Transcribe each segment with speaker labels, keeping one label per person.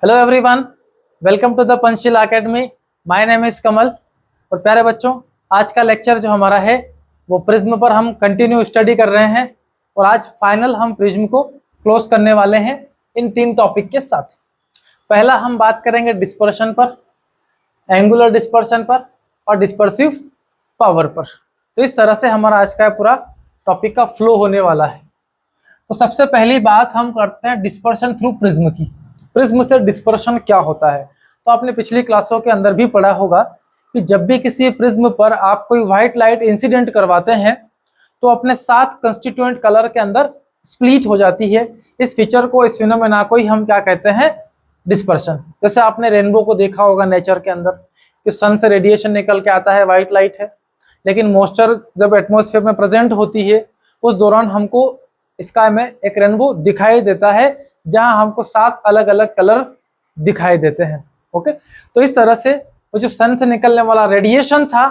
Speaker 1: Hello everyone, welcome to the Panchsheel academy. My name is Kamal. और प्यारे बच्चों, आज का लेक्चर जो हमारा है वो प्रिज्म पर हम कंटिन्यू स्टडी कर रहे हैं और आज फाइनल हम प्रिज्म को क्लोज करने वाले हैं इन 3 टॉपिक के साथ। पहला हम बात करेंगे डिस्पर्शन पर, एंगुलर डिस्पर्शन पर और डिस्पर्सिव पावर पर। तो इस तरह से हमारा आज का पूरा टॉपिक का फ्लो होने वाला है। तो सबसे पहली बात हम करते हैं डिस्पर्शन थ्रू प्रिज्म की। प्रिज्म से डिस्पर्शन क्या होता है? तो आपने पिछली क्लासों के अंदर भी पढ़ा होगा कि जब भी किसी प्रिज्म पर आप कोई व्हाइट लाइट इंसिडेंट करवाते हैं तो अपने 7 कंस्टिट्यूएंट कलर के अंदर स्प्लिट हो जाती है। इस फीचर को, इस फिनोमेना को ही हम क्या कहते हैं? डिस्पर्शन। जैसे आपने रेनबो को देखा होगा नेचर के अंदर कि सन से रेडिएशन निकल के आता है, व्हाइट लाइट है, लेकिन मॉइस्चर जब एटमॉस्फेयर में प्रेजेंट होती है उस दौरान हमको स्काई में एक रेनबो दिखाई देता है जहां हमको 7 अलग अलग कलर दिखाई देते हैं। ओके, तो इस तरह से वो जो सन से निकलने वाला रेडिएशन था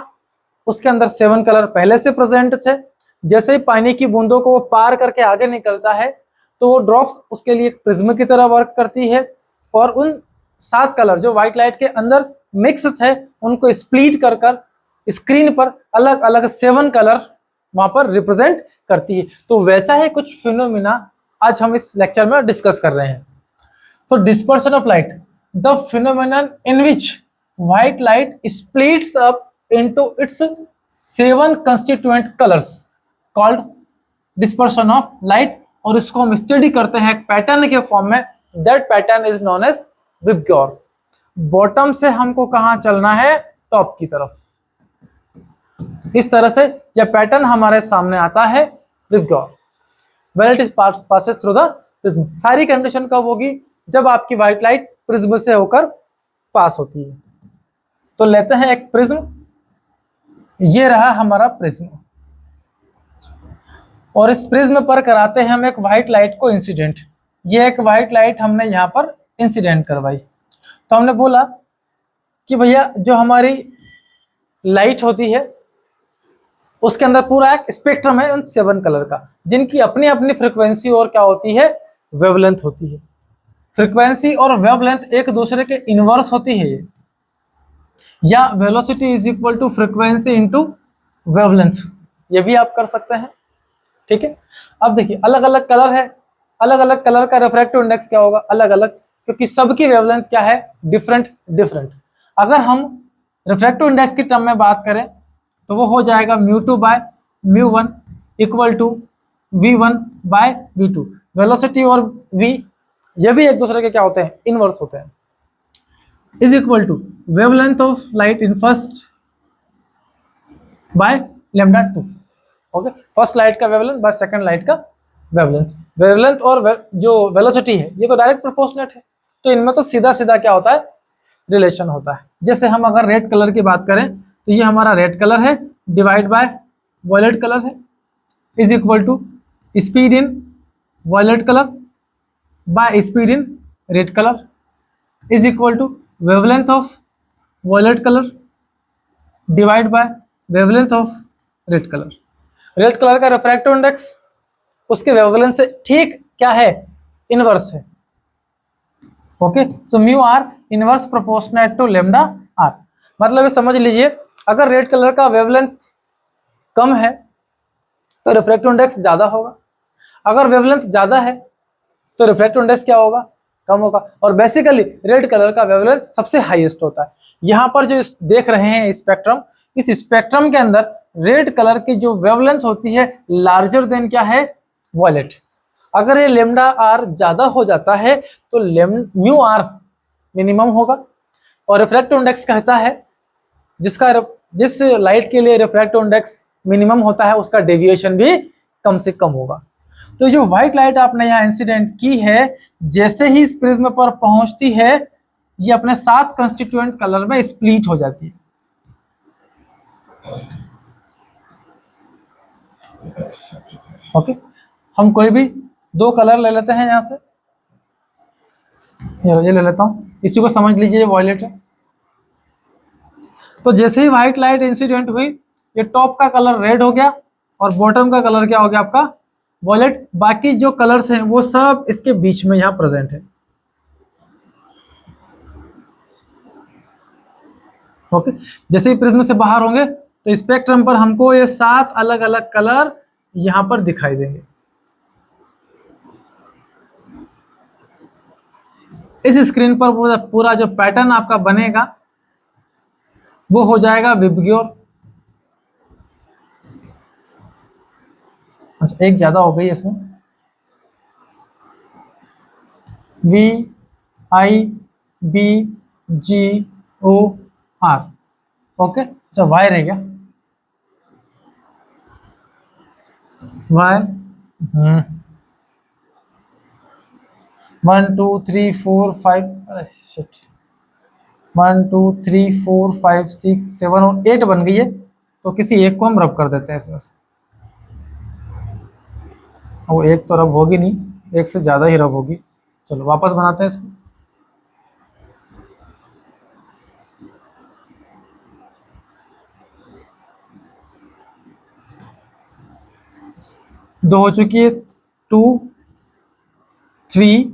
Speaker 1: उसके अंदर 7 कलर पहले से प्रेजेंट थे। जैसे ही पानी की बूंदों को वो पार करके आगे निकलता है तो वो ड्रॉप्स उसके लिए एक प्रिज्म की तरह वर्क करती है और उन 7 कलर जो व्हाइट लाइट के अंदर मिक्स थे उनको स्प्लिट कर कर स्क्रीन पर अलग अलग 7 कलर वहां पर रिप्रेजेंट करती है। तो वैसा ही कुछ फिनोमिना आज हम इस लेक्चर में डिस्कस कर रहे हैं। तो dispersion of light, the phenomenon in which white light splits up into its 7 constituent colours called dispersion of light. और इसको हम स्टडी करते हैं एक पैटर्न के फॉर्म में। That pattern is known as VIBGYOR. Bottom से हमको कहां चलना है? टॉप की तरफ। इस तरह से जब पैटर्न हमारे सामने आता है VIBGYOR, when it is passes through the prism। सारी कंडीशन कब होगी? जब आपकी व्हाइट लाइट प्रिज्म से होकर पास होती है। तो लेते हैं एक प्रिज्म, ये रहा हमारा प्रिज्म, और इस प्रिज्म पर कराते हैं हम एक व्हाइट लाइट को इंसिडेंट। ये एक व्हाइट लाइट हमने यहाँ पर इंसिडेंट करवाई। तो हमने बोला कि भैया जो हमारी लाइट होती है उसके अंदर पूरा एक स्पेक्ट्रम है उन 7 कलर का, जिनकी अपनी अपनी फ्रीक्वेंसी और क्या होती है? वेवलेंथ होती है। फ्रीक्वेंसी और वेवलेंथ एक दूसरे के इनवर्स होती है ये, या velocity is equal to frequency into wavelength, ये भी आप कर सकते हैं। ठीक है, अब देखिए अलग अलग कलर है, अलग अलग कलर का रिफ्रैक्टिव इंडेक्स क्या होगा? अलग अलग, क्योंकि सबकी वेवलेंथ क्या है? Different different. अगर हम रिफ्रैक्टिव इंडेक्स की टर्म में बात करें तो वो हो जाएगा μ2 by μ1 equal to v1 by v2। Velocity और v ये भी एक दूसरे के क्या होते हैं? इनवर्स होते हैं। Is equal to wavelength of light in first by λ2। Okay, first light का वेवलेंथ बाय सेकंड लाइट का वेवलेंथ। वेवलेंथ और जो वेलोसिटी है ये तो डायरेक्ट प्रोपोर्शनेट है, तो इनमें तो सीधा सीधा क्या होता है? रिलेशन होता है। जैसे हम अगर रेड कलर की बात करें तो ये हमारा रेड कलर है डिवाइड बाय वॉयलेट कलर है, is equal to speed in violet colour by speed in red colour is equal to wavelength of violet colour divide by wavelength of red colour. Red colour का refractive index उसके wavelength से ठीक क्या है? Inverse है। Okay, so mu r inverse proportionate to lambda r. मतलब ये समझ लीजिए, अगर रेड कलर का वेवलेंथ कम है तो रिफ्रैक्टिव इंडेक्स ज्यादा होगा, अगर वेवलेंथ ज्यादा है तो रिफ्रैक्टिव इंडेक्स क्या होगा? कम होगा। और बेसिकली रेड कलर का वेवलेंथ सबसे हाईएस्ट होता है। यहाँ पर जो देख रहे हैं स्पेक्ट्रम, इस स्पेक्ट्रम के अंदर रेड कलर की जो वेवलेंथ होती है लार्जर देन क्या है? वॉयलेट। अगर ये लेम्डा आर ज्यादा हो जाता है तो म्यू आर मिनिमम होगा। और रिफ्रैक्टिव इंडेक्स कहता है जिस लाइट के लिए रिफ्रैक्टिव इंडेक्स मिनिमम होता है उसका डेविएशन भी कम से कम होगा। तो जो व्हाइट लाइट आपने यहाँ इंसिडेंट की है, जैसे ही इस प्रिज्म पर पहुंचती है ये अपने 7 कंस्टिट्यूएंट कलर में स्प्लिट हो जाती है। ओके, हम कोई भी 2 कलर ले लेते हैं यहाँ से, ये ले लेता हूं, इसी को समझ लीजिए ये वॉयलेट है। तो जैसे ही व्हाइट लाइट इंसिडेंट हुई ये टॉप का कलर रेड हो गया और बॉटम का कलर क्या हो गया? आपका वॉयलेट। बाकी जो कलर्स हैं वो सब इसके बीच में यहाँ प्रेजेंट है। ओके, जैसे ही प्रिज्म से बाहर होंगे तो स्पेक्ट्रम पर हमको ये 7 अलग अलग कलर यहां पर दिखाई देंगे। इस स्क्रीन पर पूरा जो पैटर्न आपका बनेगा वो हो जाएगा विबग्योर। अच्छा, एक ज्यादा हो गई इसमें, V I B G O R. Okay, अच्छा वाई रह गया, वाई 1 2 3 4 5 शिट 1 2 3 4 5 6 7 और 8 बन गई है। तो किसी एक को हम रब कर देते हैं इसमें से। वो एक तो रब होगी नहीं, एक से ज्यादा ही रब होगी। चलो वापस बनाते हैं इसको। दो हो चुकी है, 2 3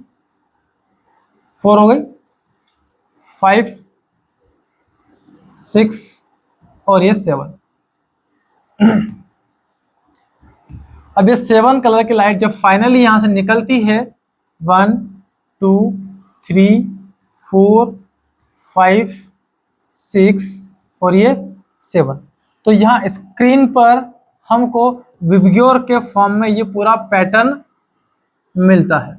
Speaker 1: 4 हो गई, 5 6 और ये 7। अब ये 7 कलर की लाइट जब फाइनली यहां से निकलती है 1 2 3 4 5 6 और ये 7, तो यहाँ स्क्रीन पर हमको विबग्योर के फॉर्म में ये पूरा पैटर्न मिलता है।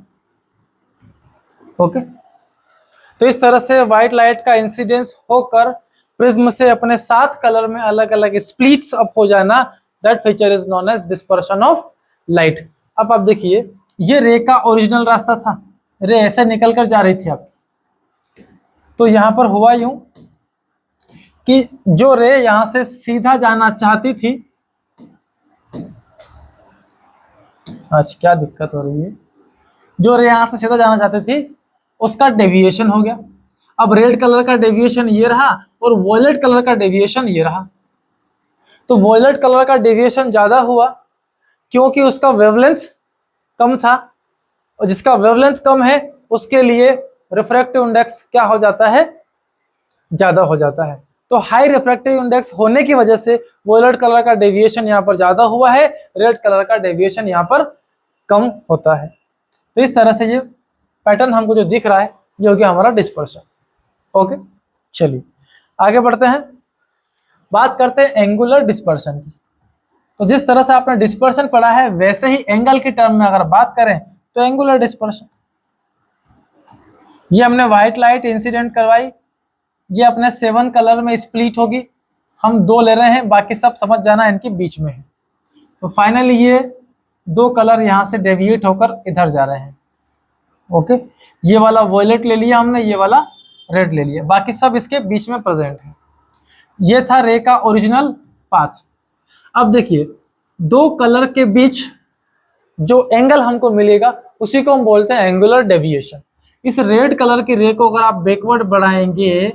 Speaker 1: ओके, तो इस तरह से व्हाइट लाइट का इंसिडेंस होकर प्रिज्म से अपने 7 कलर में अलग अलग स्प्लिट्स अप हो जाना, that feature is known as dispersion of light. अब आप देखिए, ये रे का ओरिजिनल रास्ता था, रे ऐसे निकल कर जा रही थी आपकी। तो यहां पर हुआ यूं कि जो रे यहां से सीधा जाना चाहती थी, आज क्या दिक्कत हो रही है, जो रे यहां से सीधा जाना चाहती थी उसका डेविएशन हो गया। अब रेड कलर का डेविएशन ये रहा और वॉयलेट कलर का डेविएशन ये रहा। तो वॉयलेट कलर का डेविएशन ज्यादा हुआ क्योंकि उसका वेवलेंथ कम था, और जिसका वेवलेंथ कम है उसके लिए रिफ्रैक्टिव इंडेक्स क्या हो जाता है, ज्यादा हो जाता है। तो हाई रिफ्रैक्टिव इंडेक्स होने की वजह से वॉयलेट कलर का डेविएशन यहाँ पर ज्यादा हुआ है, रेड कलर का डेविएशन यहाँ पर कम होता है। तो इस तरह से ये पैटर्न हमको जो दिख रहा है ये हो गया हमारा डिस्पर्शन। ओके, चलिए आगे बढ़ते हैं, बात करते हैं एंगुलर डिस्पर्शन की। तो जिस तरह से आपने डिस्पर्शन पढ़ा है वैसे ही एंगल के टर्म में अगर बात करें तो एंगुलर डिस्पर्शन, ये हमने व्हाइट लाइट इंसिडेंट करवाई, ये अपने 7 कलर में स्प्लिट होगी, हम 2 ले रहे हैं, बाकी सब समझ जाना इनके बीच में है। तो फाइनली ये 2 कलर यहां से डेविएट होकर इधर जा रहे हैं। ओके, ये वाला वॉयलेट ले लिया हमने, ये वाला रेड ले लिया, बाकी सब इसके बीच में प्रेजेंट है। ये था रे का ओरिजिनल पाथ। अब देखिए, 2 कलर के बीच जो एंगल हमको मिलेगा उसी को हम बोलते हैं एंगुलर डेविएशन। इस रेड कलर की रे को अगर आप बैकवर्ड बढ़ाएंगे,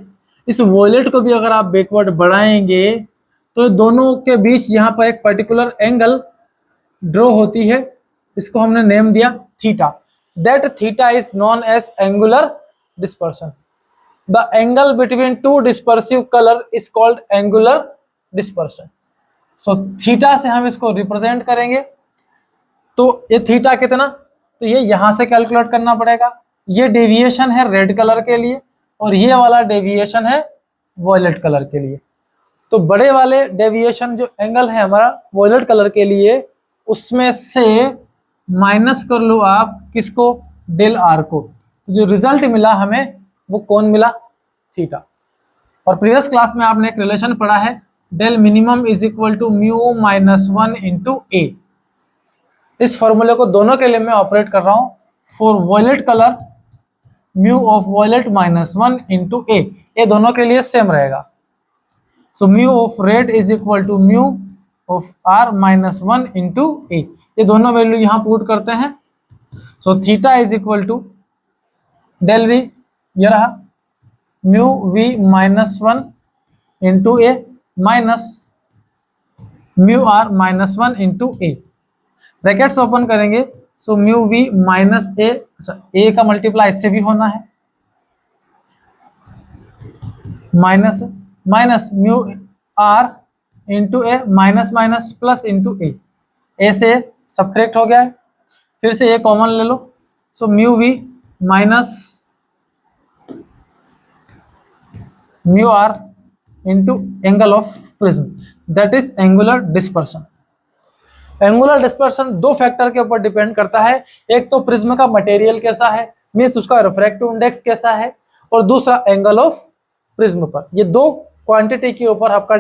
Speaker 1: इस वॉयलेट को भी अगर आप बैकवर्ड बढ़ाएंगे, तो दोनों के बीच यहाँ पर एक पर्टिकुलर एंगल ड्रॉ होती है, इसको हमने नेम दिया theta. That theta is known as angular dispersion. The angle between 2 dispersive colour is called angular dispersion. So theta से हम इसको रिप्रेजेंट करेंगे। तो ये थीटा कितना, तो ये यहां से कैलकुलेट करना पड़ेगा। ये डेविएशन है रेड कलर के लिए और ये वाला डेविएशन है वॉयलेट कलर के लिए। तो बड़े वाले डेविएशन जो एंगल है हमारा वॉयलेट कलर के लिए, उसमें से माइनस कर लो आप किसको, डेल आर को। तो जो रिजल्ट मिला हमें वो कौन मिला, थीटा। और प्रीवियस क्लास में आपने एक रिलेशन पढ़ा है, del minimum is equal to mu minus 1 into A. इस फॉर्मूले को दोनों के लिए मैं ऑपरेट कर रहा हूं। For violet colour mu of violet minus 1 into A, ये दोनों के लिए सेम रहेगा। So mu of red is equal to mu of R minus 1 into A, ये दोनों वैल्यू यहां पुट करते हैं। So theta is equal to del V, ये रहा mu V minus 1 into A minus mu are minus 1 into A. Brackets open करेंगे, so mu V minus ए, अच्छा A का मल्टीप्लाई इससे भी होना है, minus minus mu R into A minus minus plus into A से सब्ट्रैक्ट हो गया है, फिर से ए कॉमन ले लो, so mu V minus mu R into angle of prism, that is angular dispersion. Angular dispersion दो फैक्टर के ऊपर डिपेंड करता है, एक तो प्रिज्म का मटेरियल कैसा है, मीन्स उसका रिफ्रैक्टिव इंडेक्स कैसा है, और दूसरा एंगल ऑफ प्रिज्म पर। ये दो क्वांटिटी के ऊपर आपका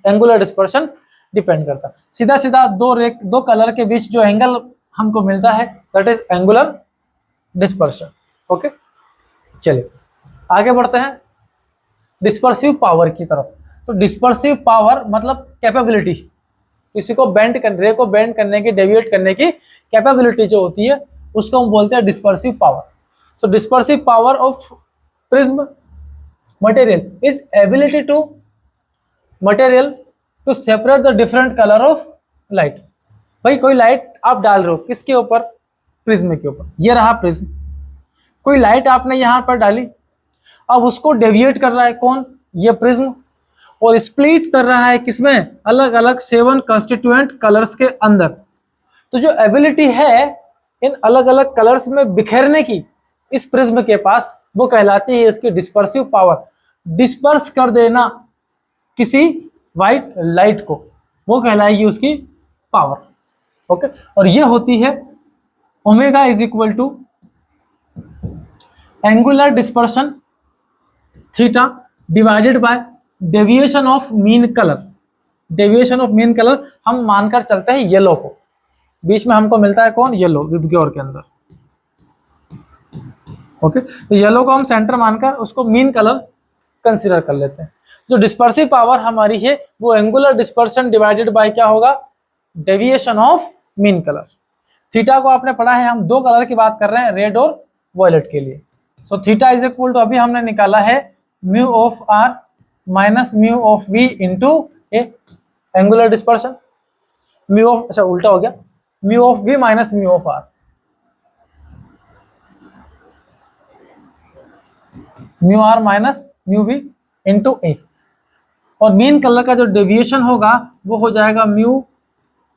Speaker 1: एंगुलर डिस्पर्शन डिपेंड करता है। सीधा सीधा दो कलर के बीच जो एंगल हमको मिलता है that is angular dispersion. Okay, चलिए आगे बढ़ते हैं डिस्पर्सिव पावर की तरफ। तो डिस्पर्सिव पावर मतलब कैपेबिलिटी, किसी को रे को बेंड करने की, डेविएट करने की कैपेबिलिटी जो होती है उसको हम बोलते हैं dispersive power. So dispersive power of prism material is ability to material to separate the different colour of light. भाई कोई लाइट आप डाल रहे हो किसके ऊपर, प्रिज्म के ऊपर, ये रहा प्रिज्म, कोई लाइट आपने यहां पर डाली, अब उसको डेविएट कर रहा है कौन, ये प्रिज्म, और स्प्लिट कर रहा है किसमें, अलग अलग 7 कंस्टिट्यूएंट कलर्स के अंदर। तो जो एबिलिटी है इन अलग अलग कलर्स में बिखेरने की इस प्रिज्म के पास, वो कहलाती है इसकी डिस्पर्सिव पावर। डिस्पर्स कर देना किसी व्हाइट लाइट को, वो कहलाएगी उसकी पावर। ओके, और ये होती है omega is equal to angular dispersion theta divided by deviation of mean colour. Deviation of mean colour हम मानकर चलते हैं येलो को, बीच में हमको मिलता है कौन, येलो विबग्योर के अंदर। ओके, तो येलो को हम सेंटर मानकर उसको मीन कलर कंसीडर कर लेते हैं। जो डिस्पर्सिव पावर हमारी है वो एंगुलर डिस्पर्शन डिवाइडेड बाय क्या होगा, deviation of mean colour. Theta को आपने पढ़ा है, हम दो कलर की बात कर रहे हैं, रेड और वॉयलेट के लिए। So theta is equal to, अभी हमने निकाला है mu of R minus mu of V into A angular dispersion, mu of, अच्छा उल्टा हो गया, mu of V minus mu of R, mu are minus mu V into A, और mean colour का जो डेविएशन होगा वो हो जाएगा mu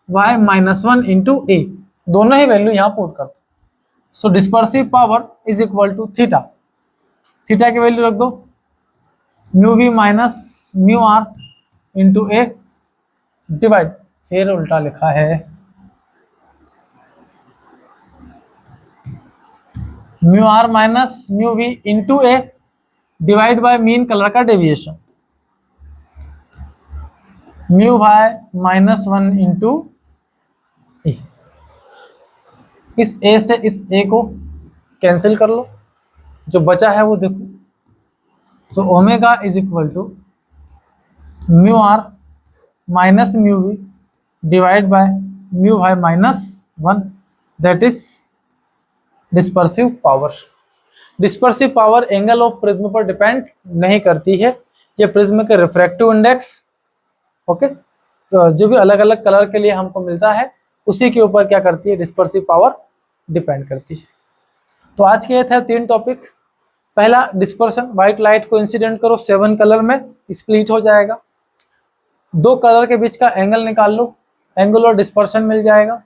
Speaker 1: Y minus 1 into A, दोनों ही वैल्यू यहाँ पुट कर दो। So dispersive power is equal to theta, theta की वैल्यू रख दो mu V minus mu R into A divide, फिर उल्टा लिखा है mu are minus mu V into A divide by mean colour का deviation mu Y minus 1 into A. इस A से इस ए को कैंसिल कर लो, जो बचा है वो देखो। So omega is equal to mu are minus mu v divide by mu Y minus 1, that is dispersive power. Dispersive power angle of prism पर डिपेंड नहीं करती है, ये प्रिज्म के रिफ्रैक्टिव इंडेक्स, ओके, तो जो भी अलग अलग कलर के लिए हमको मिलता है उसी के ऊपर क्या करती है, डिस्पर्सिव पावर डिपेंड करती है। तो आज के ये थे 3 टॉपिक। पहला डिस्पर्शन, व्हाइट लाइट को इंसिडेंट करो 7 कलर में, स्प्लिट हो जाएगा, 2 कलर के बीच का एंगल निकाल लो, एंगुलर डिस्पर्शन मिल जाएगा।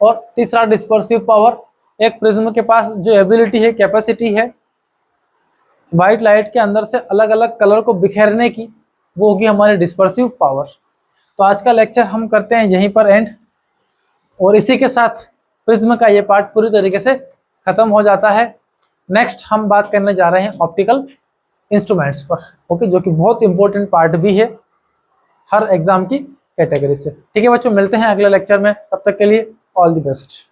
Speaker 1: और तीसरा डिस्पर्सिव पावर, एक प्रिज्म के पास जो एबिलिटी है, कैपेसिटी है व्हाइट लाइट के अंदर से अलग अलग कलर को बिखेरने की, वो होगी हमारी डिस्पर्सिव पावर। तो आज का लेक्चर हम करते हैं यहीं पर एंड, और इसी के साथ प्रिज्म का ये पार्ट पूरी तरीके से खत्म हो जाता है। नेक्स्ट हम बात करने जा रहे हैं ऑप्टिकल इंस्ट्रूमेंट्स पर, ओके, जो कि बहुत इंपॉर्टेंट पार्ट भी है हर एग्जाम की कैटेगरी से। ठीक है बच्चों, मिलते हैं अगले लेक्चर में, तब तक के लिए ऑल द बेस्ट।